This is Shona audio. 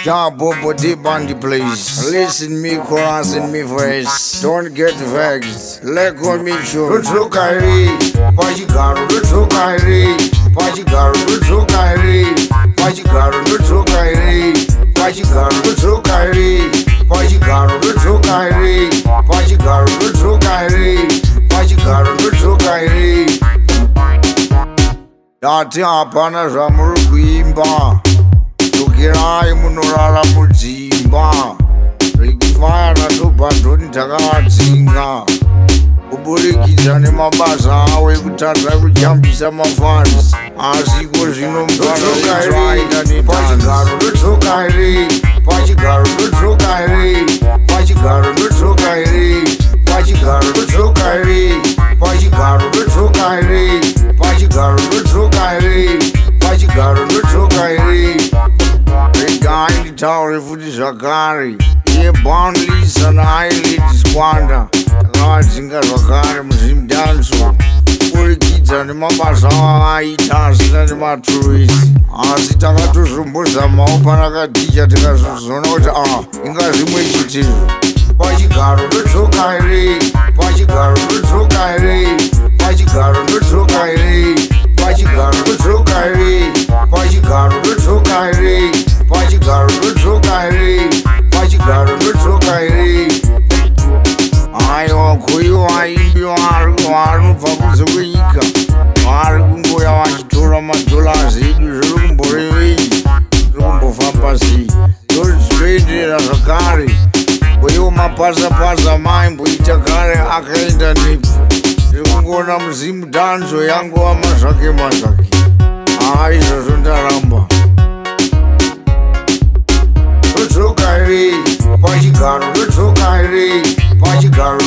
Ja, Bobo deep on the place. Listen me, chorus in me voice. Don't get vexed. Let go me show. Ruto Kairi, Pajigaru, Ruto Kairi, Pajigaru, Ruto Kairi, Pajigaru, Ruto Kairi, Pajigaru, Ruto Kairi, Pajigaru, Ruto Kairi, Pajigaru, Ruto Kairi, Pajigaru, Ruto Kairi. Dati hapana zamuru kuimba. Tukirai munorara mudzimba. Rikifaya natobhadhoni takavadzinga. Kuburikidza nemabasa awo ekutadza kujambisa mafans. Asi kozvino mutaraita nepachigaro ndotoka ere, pachigaro ndotoka ere, pachigaro ndotoka ere, pachigaro ndotoka ere, pachigaro ndotoka ere, pachigaro ndotoka ere, pachigaro ndotoka ere. Regai nditaure futi zvakare. Iye Boundless Eyelid Squander takavadzinga zvakare muzvimudanzo kuburikidza nemabasa avaaita asina nematuruisi. Asi takatozombozamawo panakadhija tikazozoona kuti inga zvimwe chitizvo. Pachigaro ndotoka ere, pachigaro ndotoka ere, pachigaro ndotoka ere, pachigaro ndotoka ere, pachigaro ndotoka ere, pachigaro ndotoka ere, pachigaro ndotoka ere. Aiwa kuiwa vaimbi vanobva kunze kwenyika vari kungoya vachitora madhollars edu zviri kumborevei, zviri kumbofamba sei. Ndozvinoenderera zvakare kweiwo mapasa-pasa maimboita kare akaenda nepi. Ndiri kungoona muzimu dhanzo yangova mazvake. Izvozvo ndaramba. Ndotoka ere, pachigaro ndotoka ere, pachigaro